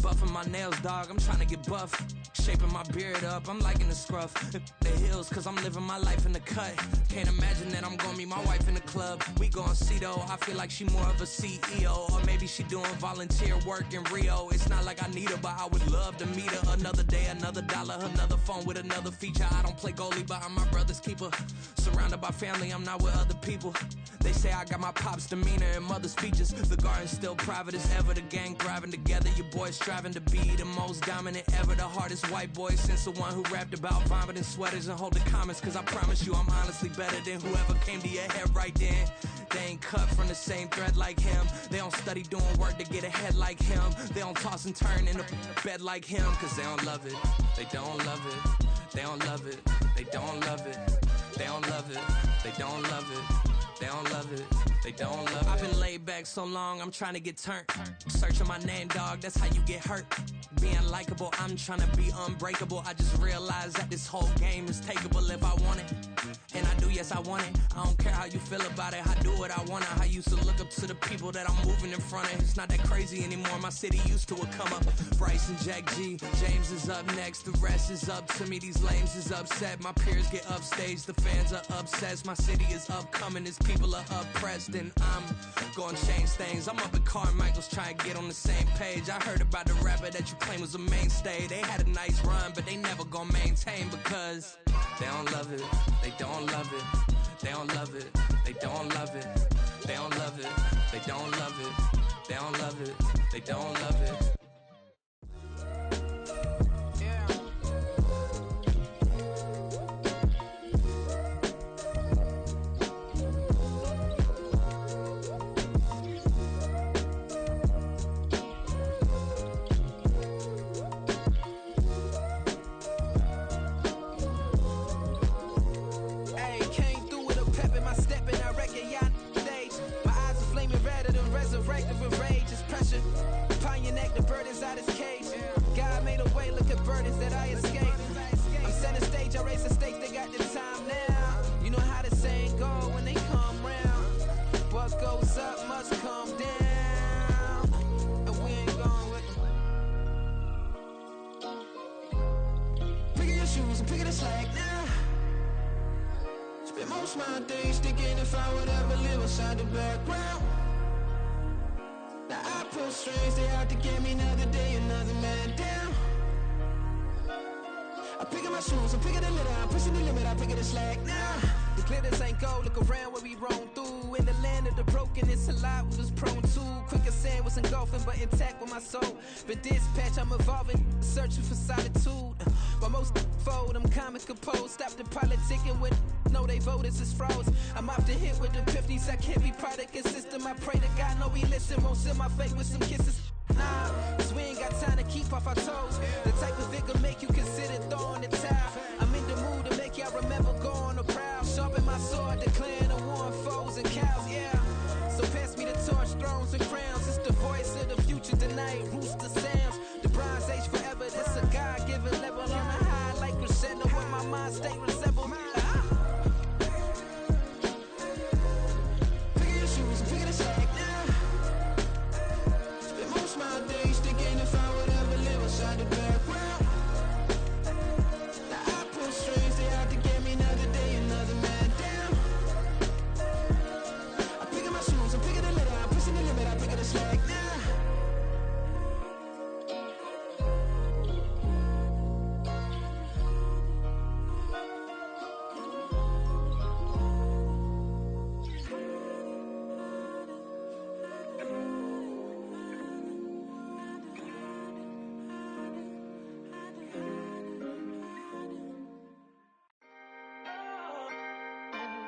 Buffing my nails, dog, I'm trying to get buff. Shaping my beard up, I'm liking the scruff. The hills, cause I'm living my life in the cut. Can't imagine that I'm gonna meet my wife in the club. We gon' see though, I feel like she more of a CEO. Or maybe she doing volunteer work in Rio. It's not like I need her, but I would love to meet her. Another day, another dollar, another phone with another feature. I don't play goalie, but I'm my brother's keeper. Surrounded by family, I'm not with other people. They say I got my pop's demeanor and mother's features. The garden's still private as ever, the gang thriving together. Your boys striving to be the most dominant ever. The hardest white boy since the one who rapped about vomiting sweaters and holding comments. Cause I promise you I'm honestly better than whoever came to your head right then. They ain't cut from the same thread like him. They don't study doing work to get ahead like him. They don't toss and turn in a bed like him. Cause they don't love it, they don't love it. They don't love it, they don't love it. They don't love it, they don't love it. They don't love it, they don't love it. I've been laid back so long, I'm trying to get turned. Searching my name, dog, that's how you get hurt. Being likable, I'm trying to be unbreakable. I just realized that this whole game is takeable if I want it. And I do, yes, I want it. I don't care how you feel about it, I do what I want it. I used to look up to the people that I'm moving in front of. It's not that crazy anymore, my city used to a come up. Bryce and Jack G, James is up next. The rest is up to me, these lames is upset. My peers get upstaged, the fans are obsessed. My city is upcoming, it's people are oppressed, and I'm gonna change things. I'm up at Carmichael's trying to get on the same page. I heard about the rapper that you claim was a mainstay. They had a nice run, but they never gonna maintain because they don't love it, they don't love it, they don't love it, they don't love it, they don't love it, they don't love it, they don't love it, they don't love it. I would ever live inside the background. Now I pull strings, they out to get me another day, another man down. I'm picking my shoes, I'm picking the litter, I'm pushing the limit, I'm picking the slack now. The glitters ain't gold, look around where we roam through. In the land of the broken, it's a lot we was prone to. Quick as sand was engulfing, but intact with my soul. But dispatch, I'm evolving, searching for solitude. While most fold, I'm comic composed. Stop the politicking with no, they voters is frauds. I'm off the hit with the 50s, I can't be product and system. I pray to God, no, he listen, won't send my fate with some kisses. Nah, cause we ain't got time to keep off our toes. The type of vigor make you consider throwing the towel. I'm in the mood to make y'all remember going the proud. Sharpen my sword, declaring the war on foes and cows, yeah. So pass me the torch, thrones and crowns. It's the voice of the future tonight, rooster sounds. The Bronze Age forever, this a God-given level. On a high like crescendo, where my mind state resemble. Pick your shoes, pick the slack now. Spend most of my days thinking if I would ever live inside the background. Now I pull strings, they out to get me another day, another man down. I'm picking my shoes, I'm picking the litter, I'm pushing the limit, I'm picking the slack now.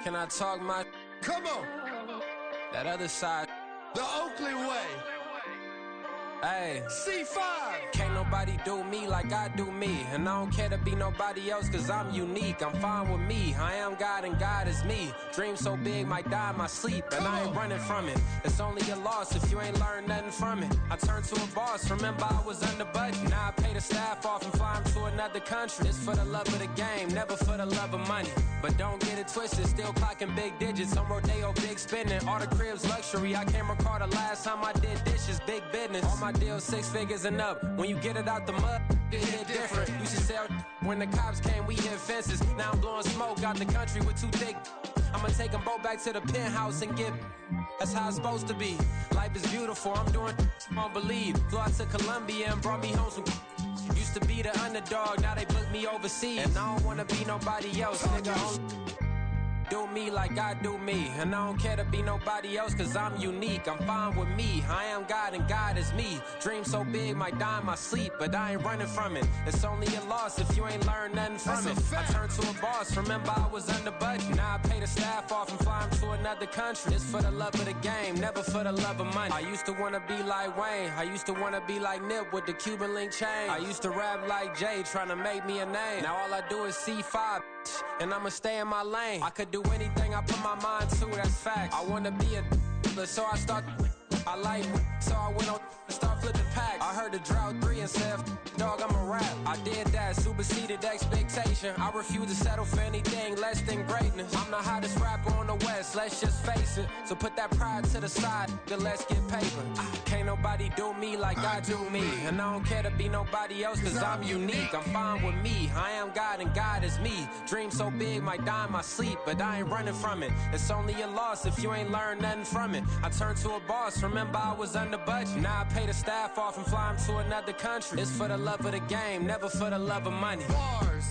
Can I talk my? Come on. That other side. The Oakley way. Hey. C5. Can't nobody do me like I do me. And I don't care to be nobody else cause I'm unique. I'm fine with me. I am God and God is me. Dream so big might die in my sleep. And I ain't running from it. It's only a loss if you ain't learned nothing from it. I turned to a boss. Remember I was under budget. Now I pay the staff off and fly them to another country. It's for the love of the game, never for the love of money. But don't get it twisted, still clocking big digits. On Rodeo, big spending. All the cribs luxury. I can't recall the last time I did dishes. Big business. All my deals 6 figures and up. When you get it out the mud, it hit different. Used to sell when the cops came, we hit fences. Now I'm blowing smoke out the country with 2 thick. I'ma take them both back to the penthouse and get. That's how it's supposed to be. Life is beautiful, I'm doing won't believe. Flew out to Colombia and brought me home some. Used to be the underdog, now they book me overseas. And I don't wanna be nobody else, nigga. Do me like I do me. And I don't care to be nobody else cause I'm unique. I'm fine with me. I am God and God is me. Dream so big might die in my sleep, but I ain't running from it. It's only a loss if you ain't learned nothing from it. I turned to a boss. Remember I was under budget. Now I pay the staff off and fly them to another country. It's for the love of the game, never for the love of money. I used to wanna be like Wayne. I used to wanna be like Nip with the Cuban link chain. I used to rap like Jay, trying to make me a name. Now all I do is C5, and I'ma stay in my lane. I could do anything I put my mind to, that's fact. I wanna be a so I start. I like so I went on and start flipping packs. I heard the drought 3 and said, dog, I'm a rap. I did that, superseded expectation. I refuse to settle for anything less than greatness. I'm the hottest rapper on the West, let's just face it. So put that pride to the side, then let's get paper. Can't nobody do me like I do me. And I don't care to be nobody else cause I'm unique. I'm fine with me. I am God and God is me. Dream so big might die in my sleep, but I ain't running from it. It's only a loss if you ain't learned nothing from it. I turned to a boss. Remember I was under budget. Now I pay the staff off and fly them to another country. It's for the love of the game, never for the love of money. Bars.